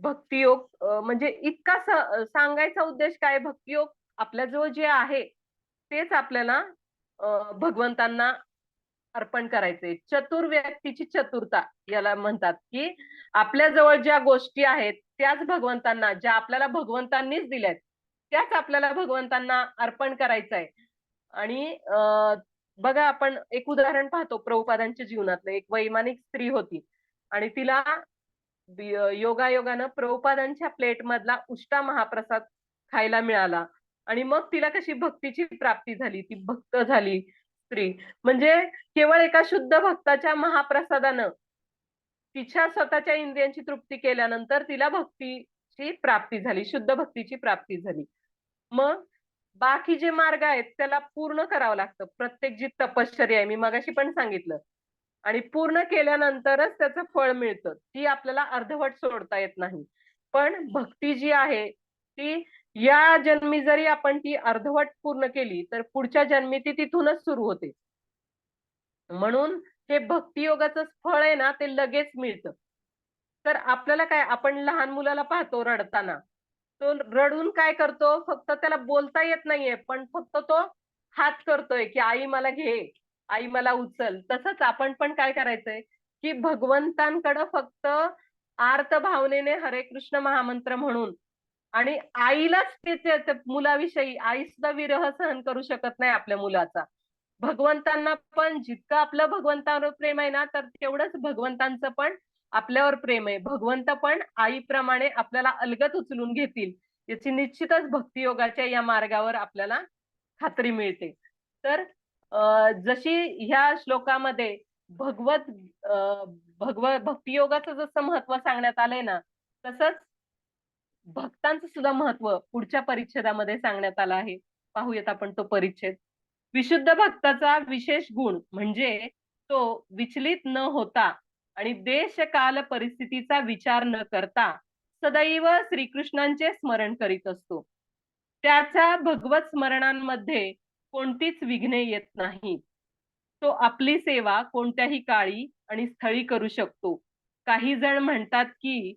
भक्तियोग म्हणजे इतका सांगायचा उद्देश काय, भक्तियोग आपल्याजवळ जे आहे तेच आपल्याला भगवंतांना अर्पण करायचंय. चतुर व्यक्तीची चतुरता याला म्हणतात, की आपल्या जवळ ज्या गोष्टी आहेत त्याच भगवंतांना, ज्या आपल्याला भगवंतांनीच दिल्यात त्याच आपल्याला भगवंतांना अर्पण करायचं आहे. आणि बघा, आपण एक उदाहरण पाहतो प्रभुपादांच्या जीवनातलं. एक वैमानिक स्त्री होती आणि तिला योगायोगानं प्रभुपादांच्या प्लेट मधला उष्टा महाप्रसाद खायला मिळाला आणि मग तिला कशी भक्तीची प्राप्ती झाली, ती भक्त झाली स्त्री. म्हणजे केवळ एका शुद्ध भक्ताच्या महाप्रसादानं तिच्या स्वतःच्या इंद्रियांची तृप्ती केल्यानंतर तिला भक्तीची प्राप्ती झाली, शुद्ध भक्तीची प्राप्ती झाली. मग बाकी जे मार्ग आहेत त्याला पूर्ण करावं लागतं. प्रत्येक जी तपश्चर्या आहे, मी मगाशी पण सांगितलं, आणि पूर्ण केल्यानंतरच त्याचं फळ मिळतं. ती आपल्याला अर्धवट सोडता येत नाही. पण भक्ती जी आहे ती या जन्मी जरी आपण ती अर्धवट पूर्ण केली तर पुढच्या जन्मी ती तिथूनच सुरू होते. म्हणून हे भक्तियोगाचं फळ आहे ना, ते लगेच मिळतं. तर आपल्याला काय, आपण लहान मुलाला पाहतो रडताना, तो रडून काय करतो, फक्त त्याला बोलता येत नाहीये पण फक्त तो हात करतोय, की आई मला घे, आई मला उचल. तसंच आपण पण काय करायचंय, की भगवंतांकडे फक्त आर्त भावनेने हरे कृष्ण महामंत्र म्हणून, आणि आईलाच ते मुलाविषयी, आई सुद्धा विरह सहन करू शकत नाही आपल्या मुलाचा. भगवंतांना पण जितकं आपलं भगवंतावर प्रेम आहे ना, तर तेवढंच भगवंतांचं पण आपल्यावर प्रेम आहे. भगवंत पण आईप्रमाणे आपल्याला अलगद उचलून घेतील याची निश्चितच भक्तियोगाच्या या मार्गावर आपल्याला खात्री मिळते. तर जशी ह्या श्लोकामध्ये भगवत भक्तियोगाचं जसं महत्व सांगण्यात आलंय ना, तसंच भक्तांचं सुद्धा महत्व पुढच्या परिच्छेदामध्ये सांगण्यात आलं आहे. पाहूयात आपण तो परिच्छेद. विशुद्ध भक्ताचा विशेष गुण म्हणजे तो विचलित न होता आणि देश काल परिस्थितीचा विचार न करता सदैव श्रीकृष्णांचे स्मरण करीत असतो. त्याच्या भगवत स्मरणांमध्ये कोणतीच विघ्ने येत नाही. तो आपली सेवा कोणत्याही काळी आणि स्थळी करू शकतो. काही जण म्हणतात की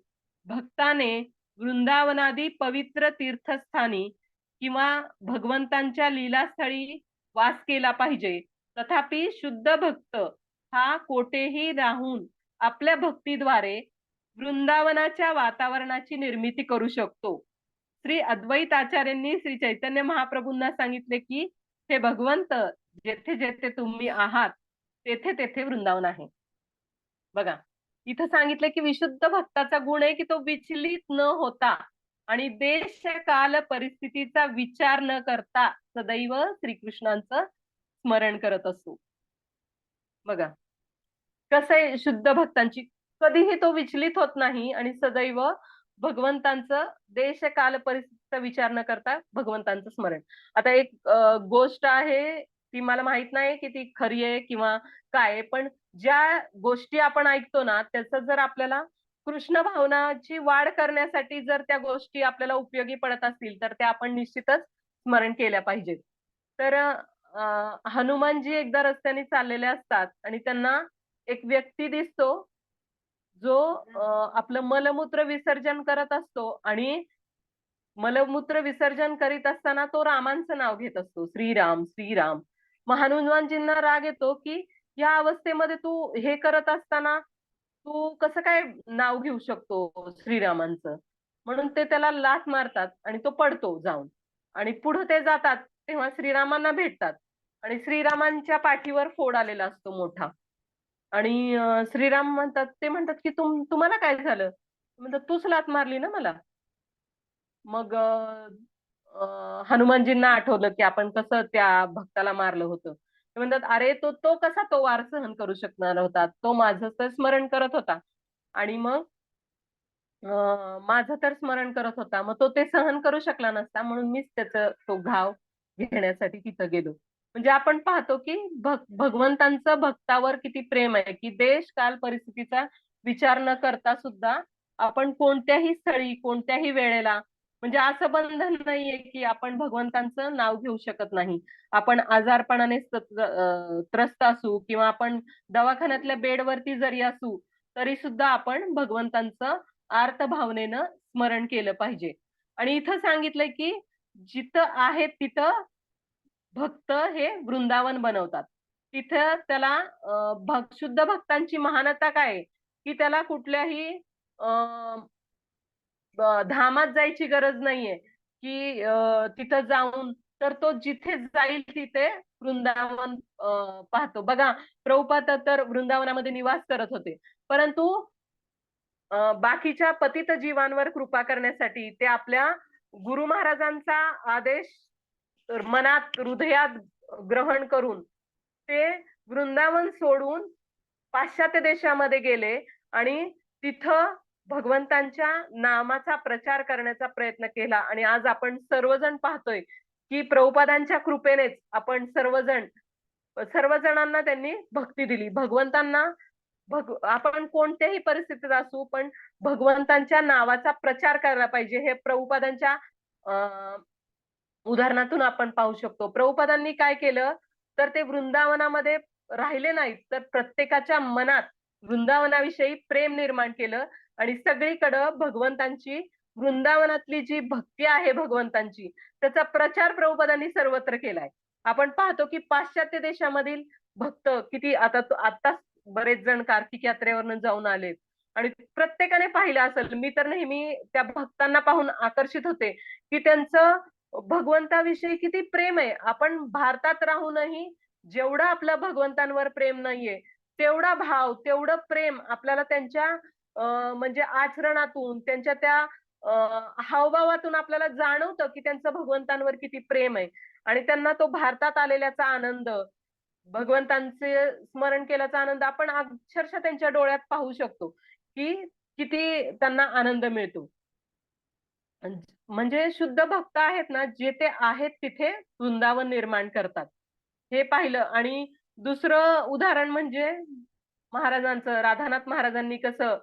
भक्ताने वृंदावनादी पवित्र तीर्थस्थानी किंवा भगवंतांच्या लीलास्थळी वास केला पाहिजे. तथापि शुद्ध भक्त हा कोठेही राहून आपल्या भक्तीद्वारे वृंदावनाच्या वातावरणाची निर्मिती करू शकतो. श्री अद्वैत आचार्यांनी श्री चैतन्य महाप्रभूंना सांगितले की हे भगवंत, जेथे जेथे तुम्ही आहात तेथे तेथे वृंदावन आहे. बघा, इथं सांगितलं की विशुद्ध भक्ताचा गुण आहे की तो विचलित न होता आणि देश काल परिस्थितीचा विचार न करता सदैव श्रीकृष्णांचं स्मरण करत असतो. बघा कसं आहे, शुद्ध भक्तांची कधीही तो विचलित होत नाही आणि सदैव भगवंतांचं देश काल परिस्थितीचा विचार न करता भगवंतांचं स्मरण. आता एक गोष्ट आहे, ती मला माहित नाही की ती खरी आहे किंवा काय, पण ज्या गोष्टी आपण ऐकतो ना त्याचं जर आपल्याला कृष्ण भावनाची वाढ करण्यासाठी जर त्या गोष्टी आपल्याला उपयोगी पडत असतील तर त्या आपण निश्चितच स्मरण केल्या पाहिजेत. तर हनुमानजी एकदा रस्त्याने चाललेले असतात आणि त्यांना एक व्यक्ती दिसतो जो आपलं मलमूत्र विसर्जन करत असतो आणि मलमूत्र विसर्जन करीत असताना तो रामांचं नाव घेत असतो, श्रीराम श्रीराम. मग हनुमानजींना राग येतो की या अवस्थेमध्ये तू हे करत असताना तू कसं काय नाव घेऊ शकतो श्रीरामांचं. म्हणून ते त्याला लाथ मारतात आणि तो पडतो जाऊन. आणि पुढे ते जातात तेव्हा श्रीरामांना भेटतात आणि श्रीरामांच्या पाठीवर फोड आलेला असतो मोठा. आणि श्रीराम म्हणतात, ते म्हणतात की तुम्हाला काय झालं. म्हणतात तूच लाथ मारली ना मला. मग हनुमानजींना आठवलं की आपण कसं त्या भक्ताला मारलं होतं. ते म्हणतात अरे तो तो कसा तो वार सहन करू शकणार होता. तो माझं तर स्मरण करत होता आणि मग माझं तर स्मरण करत होता. मग तो ते सहन करू शकला नसता म्हणून मीच त्याचा तो घाव घेण्यासाठी तिथं गेलो. म्हणजे आपण पाहतो की भगवंतांचं भक्तावर किती प्रेम आहे की देश काल परिस्थितीचा विचार न करता सुद्धा आपण कोणत्याही स्थळी कोणत्याही वेळेला म्हणजे असं बंधन नाहीये की आपण भगवंतांचं नाव घेऊ शकत नाही. आपण आजारपणाने त्रस्त असू किंवा आपण दवाखान्यातल्या बेडवरती जरी असू तरी सुद्धा आपण भगवंतांचं आर्त भावनेनं स्मरण केलं पाहिजे. आणि इथं सांगितलंय की जिथं आहेत तिथं भक्त हे वृंदावन बनवतात. तिथं त्याला शुद्ध भक्तांची महानता काय आहे की त्याला कुठल्याही धामात जायची गरज नाहीये की तिथं जाऊन तर तो जिथे जाईल तिथे वृंदावन पाहतो. बघा प्रभुपाद तर वृंदावनामध्ये निवास करत होते परंतु बाकीच्या पतित जीवांवर कृपा करण्यासाठी ते आपल्या गुरु महाराजांचा आदेश मनात हृदयात ग्रहण करून ते वृंदावन सोडून पाश्चात्य देशामध्ये गेले आणि तिथं भगवंतांच्या नामाचा प्रचार करण्याचा प्रयत्न केला. आणि आज आपण सर्वजण पाहतोय की प्रभुपादांच्या कृपेनेच आपण सर्वजणांना त्यांनी भक्ती दिली. भगवंतांना आपण कोणत्याही परिस्थितीत असू पण भगवंतांच्या नावाचा प्रचार करायला पाहिजे. हे प्रभुपादांच्या उदाहरणातून आपण पाहू शकतो. प्रभुपादांनी काय केलं तर ते वृंदावनामध्ये राहिले नाहीत तर प्रत्येकाच्या मनात वृंदावनाविषयी प्रेम निर्माण केलं आणि सगळीकडं भगवंतांची वृंदावनातली जी भक्ती आहे भगवंतांची त्याचा प्रचार प्रभुपादांनी सर्वत्र केलाय. आपण पाहतो की पाश्चात्य देशामधील भक्त किती आता बरेच जण कार्तिक यात्रेवरनं जाऊन आलेत आणि प्रत्येकाने पाहिलं असेल. मी तर नेहमी त्या भक्तांना पाहून आकर्षित होते की त्यांचं भगवंताविषयी किती प्रेम आहे. आपण भारतात राहूनही जेवढं आपलं भगवंतांवर प्रेम नाहीये तेवढा भाव तेवढं प्रेम आपल्याला त्यांच्या म्हणजे आचरणातून त्यांच्या त्या हावभावातून आपल्याला जाणवतं की त्यांचं भगवंतांवर किती प्रेम आहे. आणि त्यांना तो भारतात आलेल्याचा आनंद भगवंतांचे स्मरण केल्याचा आनंद आपण अक्षरशः त्यांच्या डोळ्यात पाहू शकतो की किती त्यांना आनंद मिळतो. म्हणजे शुद्ध भक्त आहेत ना जे ते आहेत तिथे वृंदावन निर्माण करतात हे पाहिलं. आणि दुसरं उदाहरण म्हणजे महाराजांचं राधानाथ महाराजांनी कसं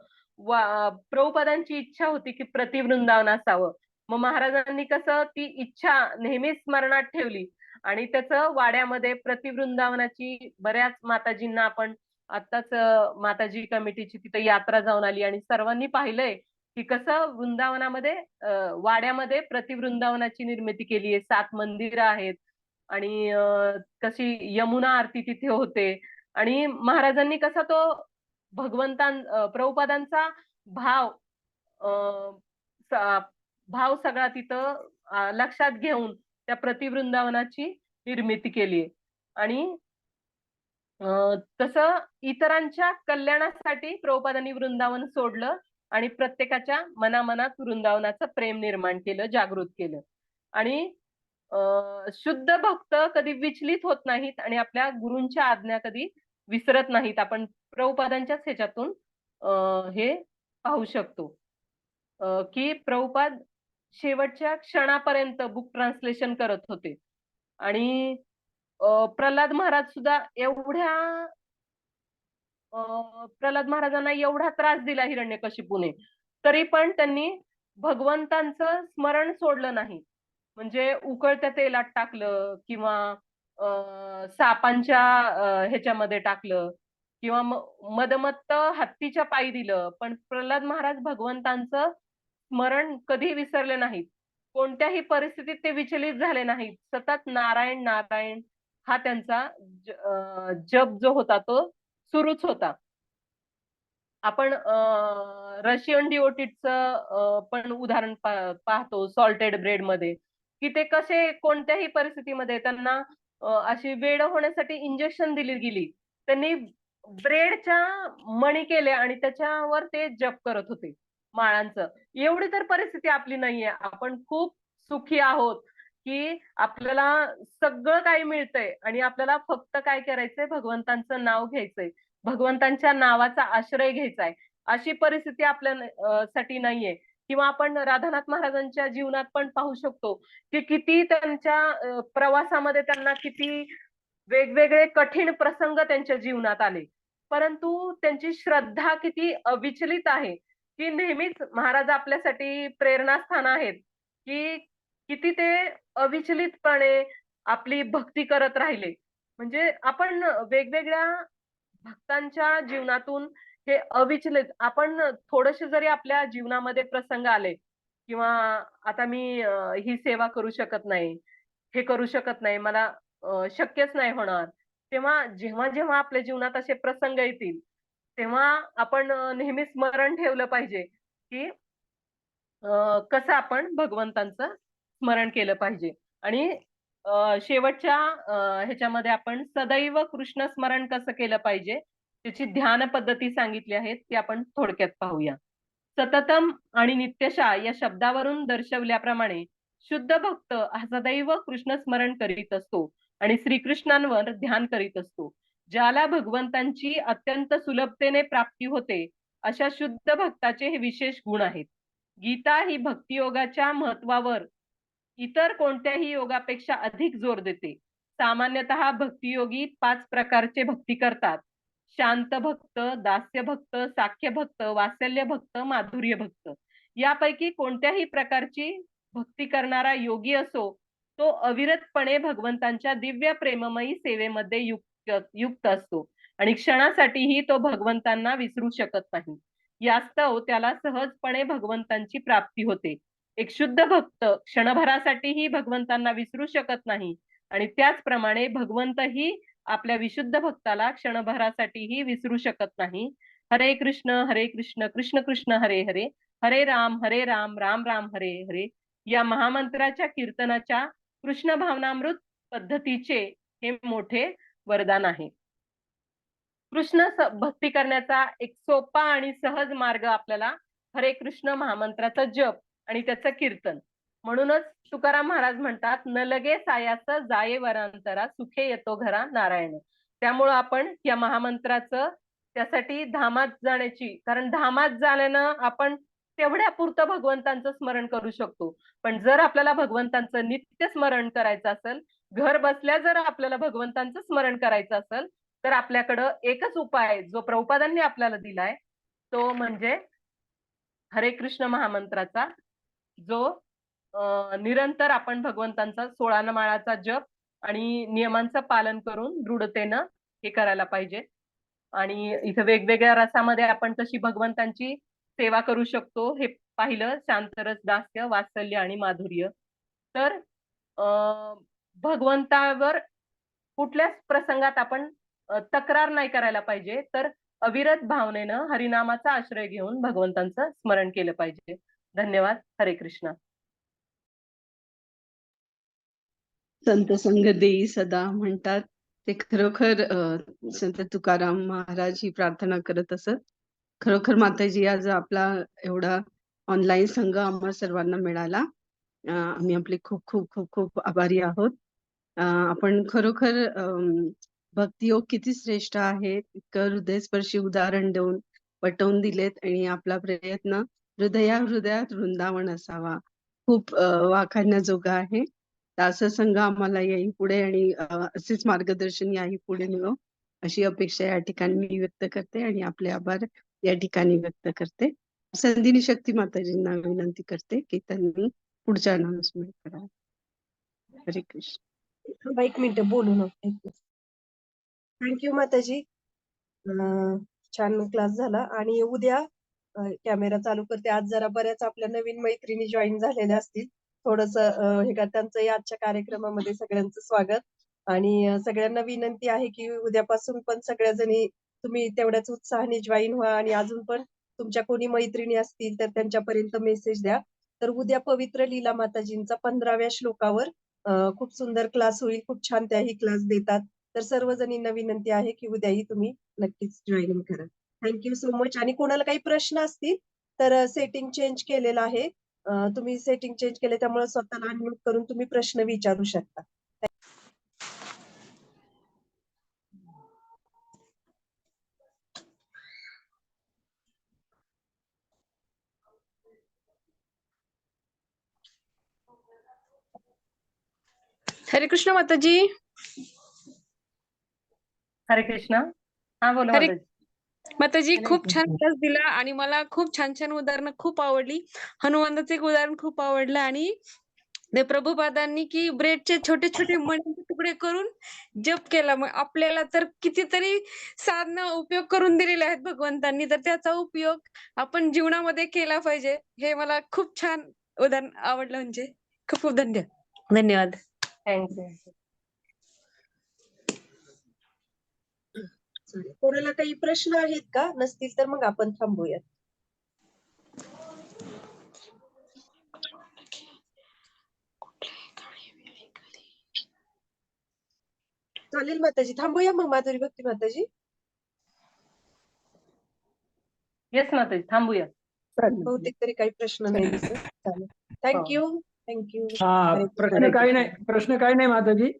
प्रभुपादांची इच्छा होती की प्रतिवृंदावन असावं. मग महाराजांनी कसं ती इच्छा नेहमीच स्मरणात ठेवली आणि त्याचं वाड्यामध्ये प्रतिवृंदावनाची बऱ्याच माताजींना आपण आताच माताजी कमिटीची तिथे यात्रा जाऊन आली आणि सर्वांनी पाहिलंय की कसं वृंदावनामध्ये वाड्यामध्ये प्रतिवृंदावनाची निर्मिती केली आहे. 7 मंदिरं आहेत आणि कशी यमुना आरती तिथे होते आणि महाराजांनी कसा तो प्रभुपादांचा भाव भाव सगळा तिथं लक्षात घेऊन त्या प्रतिवृंदावनाची निर्मिती केली आहे. आणि तसं इतरांच्या कल्याणासाठी प्रभुपादांनी वृंदावन सोडलं आणि प्रत्येकाच्या मनामनात वृंदावनाचं प्रेम निर्माण केलं जागृत केलं. आणि शुद्ध भक्त कधी विचलित होत नाहीत आणि आपल्या गुरूंच्या आज्ञा कधी विसरत नाहीत. आपण प्रभुपादांच्याच ह्याच्यातून हे पाहू शकतो की प्रभुपाद शेवटच्या क्षणापर्यंत बुक ट्रान्सलेशन करत होते. आणि प्रल्हाद महाराज सुद्धा प्रल्हाद महाराजांना एवढा त्रास दिला हिरण्यकशिपूने तरी पण त्यांनी भगवंतांचं स्मरण सोडलं नाही. म्हणजे उकळत्या तेलात टाकलं किंवा सापांच्या ह्याच्यामध्ये टाकलं किंवा मदमत्त हत्तीच्या पायी दिलं पण प्रल्हाद महाराज भगवंतांचं स्मरण कधी विसरले नाहीत. कोणत्याही परिस्थितीत ते विचलित झाले नाहीत. सतत नारायण नारायण हा त्यांचा जप जो होता तो सुरूच होता. आपण रशियन डिओटिटचं पण उदाहरण पाहतो सॉल्टेड ब्रेड मध्ये, की ते कसे कोणत्याही परिस्थितीमध्ये त्यांना अशी वेड होण्यासाठी इंजेक्शन दिली गेली. त्यांनी ब्रेडच्या मणी केल्या आणि त्याच्यावर ते जप करत होते माळांचं. एवढी तर परिस्थिती आपली नाहीये. आपण खूप सुखी आहोत की आपल्याला सगळं काही मिळतंय आणि आपल्याला फक्त काय करायचंय, भगवंतांचं नाव घ्यायचंय, भगवंतांच्या नावाचा आश्रय घ्यायचा आहे. अशी परिस्थिती आपल्या साठी नाहीये. किंवा आपण राधानाथ महाराजांच्या जीवनात पण पाहू शकतो की किती त्यांच्या प्रवासामध्ये त्यांना किती वेगवेगळे कठीण प्रसंग त्यांच्या जीवनात आले, परंतु त्यांची श्रद्धा किती अविचलित आहे की नेहमीच महाराज आपल्यासाठी प्रेरणास्थान आहेत, की किती ते अविचलितपणे आपली भक्ती करत राहिले. म्हणजे आपण वेगवेगळ्या भक्तांच्या जीवनातून हे अविचलित, आपण थोडेसे जरी आपल्या जीवनामध्ये प्रसंग आले किंवा आता मी ही सेवा करू शकत नाही, हे करू शकत नाही, मला शक्यच नाही होणार, तेव्हा जेव्हा जेव्हा आपल्या जीवनात असे प्रसंग येतील तेव्हा आपण नेहमी स्मरण ठेवलं पाहिजे की कसं आपण भगवंतांचं स्मरण केलं पाहिजे. आणि शेवटच्या ह्याच्यामध्ये आपण सदैव कृष्ण स्मरण कसं केलं पाहिजे त्याची ध्यान पद्धती सांगितली आहे, ती आपण थोडक्यात पाहूया. सततम आणि नित्यशा या शब्दावरून दर्शवल्याप्रमाणे शुद्ध भक्त हा सदैव कृष्ण स्मरण करीत असतो आणि श्रीकृष्णांवर ध्यान करीत असतो. ज्याला भगवंतांची अत्यंत सुलभतेने प्राप्ती होते अशा शुद्ध भक्ताचे हे विशेष गुण आहेत. गीता ही भक्तियोगाच्या महत्वावर इतर कोणत्याही योगापेक्षा अधिक जोर देते. सामान्यतः भक्तियोगी 5 प्रकारचे भक्ती करतात: शांत भक्त, दास्य भक्त, साख्य भक्त, वात्सल्य भक्त, माधुर्य भक्त. यापैकी कोणत्याही प्रकारची भक्ती करणारा योगी असो, तो अविरतपणे भगवंतांच्या दिव्य प्रेममयी सेवेमध्ये युक्त असतो आणि क्षणासाठीही तो भगवंतांना विसरू शकत नाही. यास्तव त्याला सहजपणे भगवंतांची प्राप्ती होते. एक शुद्ध भक्त क्षणभरासाठीही भगवंतांना विसरू शकत नाही आणि त्याचप्रमाणे भगवंतही आपल्या विशुद्ध भक्ताला क्षणभरासाठीही विसरू शकत नाही. हरे कृष्ण कृष्ण कृष्ण हरे हरे, हरे राम राम राम हरे हरे या महामंत्राच्या कीर्तनाच्या कृष्ण भावनामृत पद्धतीचे हे मोठे वरदान आहे. कृष्ण भक्ती करण्याचा एक सोपा आणि सहज मार्ग आपल्याला हरे कृष्ण महामंत्राचा जप आणि त्याचं कीर्तन. म्हणूनच तुकाराम महाराज म्हणतात, न लगे सायास जाये वरांतरा, सुखे येतो घरा नारायण. त्यामुळं आपण या महामंत्राचं त्यासाठी धामात जाण्याची, कारण धामात जाण्यानं आपण तेवढ्या पुरतं भगवंतांचं स्मरण करू शकतो. पण जर आपल्याला भगवंतांचं नित्य स्मरण करायचं असेल, घर बसल्या जर आपल्याला भगवंतांचं स्मरण करायचं असेल, तर आपल्याकडं एकच उपाय जो प्रभुपादांनी आपल्याला दिलाय, तो म्हणजे हरे कृष्ण महामंत्राचा, जो निरंतर आपण भगवंतांचा 16 माळाचा जप आणि नियमांचं पालन करून दृढतेनं हे करायला पाहिजे. आणि इथं वेगवेगळ्या रसामध्ये आपण कशी भगवंतांची सेवा करू शकतो हे पाहिलं, शांतरस, दास्य, वात्सल्य आणि माधुर्य. तर भगवंतावर कुठल्याच प्रसंगात आपण तक्रार नाही करायला पाहिजे, तर अविरत भावनेनं हरिनामाचा आश्रय घेऊन भगवंतांचं स्मरण केलं पाहिजे. धन्यवाद. हरे कृष्ण. संत संग देई सदा म्हणतात ते खरोखर संत तुकाराम महाराज ही प्रार्थना करत असत. खरोखर माताजी, आज आपला एवढा ऑनलाईन संघ आम्हा सर्वांना मिळाला. आम्ही आपले खूप खूप खूप खूप आभारी आहोत. आपण खरोखर भक्तियोग किती श्रेष्ठ आहे इतकं हृदयस्पर्शी उदाहरण देऊन पटवून दिलेत आणि आपला प्रयत्न हृदयात वृंदावन असावा खूप वाखाणण्याजोगा आहे. असं संघ आम्हाला याही पुढे आणि असेच मार्गदर्शन याही पुढे मिळो अशी अपेक्षा या ठिकाणी मी व्यक्त करते आणि आपले आभार या ठिकाणी व्यक्त करते. संधिनी शक्ती माताजींना विनंती करते की त्यांनी पुढच्या अनाउन्समेंट करा. हरे कृष्ण. एक मिनिट बोलू नका. थँक्यू माताजी. छान क्लास झाला आणि उद्या कॅमेरा चालू करते. आज जरा बऱ्याच आपल्या नवीन मैत्रिणी जॉईन झालेल्या असतील. थोडस हे का त्यांचंही आजच्या कार्यक्रमामध्ये सगळ्यांचं स्वागत. आणि सगळ्यांना विनंती आहे की उद्यापासून पण सगळ्या जणी तुम्ही तेवढ्याच उत्साहाने जॉईन व्हा आणि अजून पण तुमच्या कोणी मैत्रिणी असतील तर त्यांच्यापर्यंत मेसेज द्या. तर उद्या पवित्र लीला माताजींचा 15व्या श्लोकावर खूप सुंदर क्लास होईल. खूप छान त्याही क्लास देतात. तर सर्व जणींना विनंती आहे की उद्याही तुम्ही नक्कीच जॉईनिंग करा. Thank you so much. आणि कोणाला काही प्रश्न असतील तर सेटिंग चेंज केलेलं आहे. तुम्ही सेटिंग चेंज केले त्यामुळे स्वतःला अनम्यूट करून तुम्ही प्रश्न विचारू शकता. हरे कृष्ण माताजी. हरे कृष्णा. हा बोला हरे माताजी. माताजी, हरे खूप छान कृष्ण. क्लास दिला आणि मला खूप छान छान उदाहरणं खूप आवडली. हनुमानाचं एक उदाहरण खूप आवडलं आणि ते प्रभुपादांनी की ब्रेडचे छोटे छोटे मण्यांचे तुकडे करून जप केला. मग आपल्याला तर कितीतरी साधनं उपयोग करून दिलेले आहेत भगवंतांनी, तर त्याचा उपयोग आपण जीवनामध्ये केला पाहिजे. हे मला खूप छान उदाहरण आवडलं. म्हणजे खूप खूप धन्यवाद. थँक्यू. चालेल. कोणाला काही प्रश्न आहेत का? नसतील तर मग आपण थांबूयात. चालेल माताजी, थांबूया मग माधुरी भक्ती माताजी. येस माताजी, थांबूया. बहुतेक तरी काही प्रश्न नाही दिसत. चालेल. थँक्यू. थँक्यू. हा, प्रश्न काही नाही माताजी.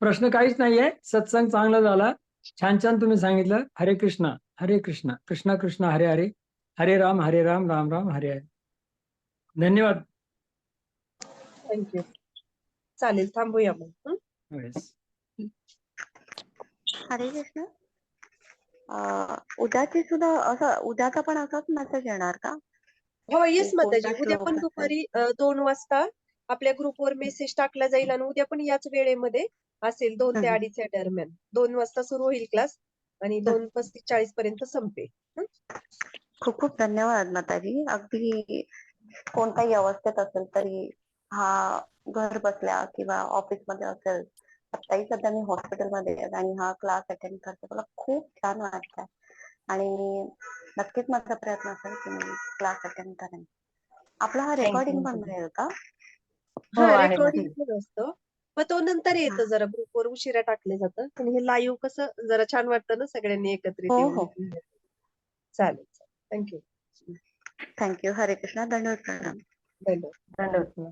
प्रश्न काहीच नाहीये. सत्संग चांगला झाला. छान छान तुम्ही सांगितलं. हरे कृष्णा हरे कृष्णा कृष्णा कृष्णा हरे हरे, हरे राम राम राम हरे हरे. धन्यवाद. थँक्यू. चालेल, थांबूया मग. Yes. हरे कृष्ण. उद्याची सुद्धा असं उद्याचा पण असाच मेसेज येणार का? हो, येस की माताजी. कोणता उद्या श्लोक पण असेल? दुपारी 2 वाजता आपल्या ग्रुपवर मेसेज टाकला जाईल आणि उद्या पण याच वेळेमध्ये असेल 2 ते हम्म. 2:30 या दरम्यान. 2 वाजता सुरू होईल क्लास आणि 2:35-40 पर्यंत संपेल. हं? खूप खूप धन्यवाद माताजी. अगदी कोणताही अवस्थेत असेल तरी हा घर बसल्या किंवा ऑफिस मध्ये असेल, आत्ताही सध्या मी हॉस्पिटलमध्ये आहे आणि हा क्लास अटेंड करते. मला खूप छान वाटतंय आणि नक्कीच माझा प्रयत्न असेल की मी क्लास अटेंड करेन. आपला हा रेकॉर्डिंग पण मिळेल का? हो, हा, आहे रेकॉर्डिंग माताजी. पण असतं. मग तो नंतर येतं, जरा ग्रुपवर उशिरा टाकलं जातं. पण हे लाईव्ह कसं जरा छान वाटतं ना सगळ्यांनी एकत्रित हो येऊन. हो. चालेल. थँक्यू. थँक्यू. हरे कृष्ण. धन्यवाद. धन्यवाद. धन्यवाद.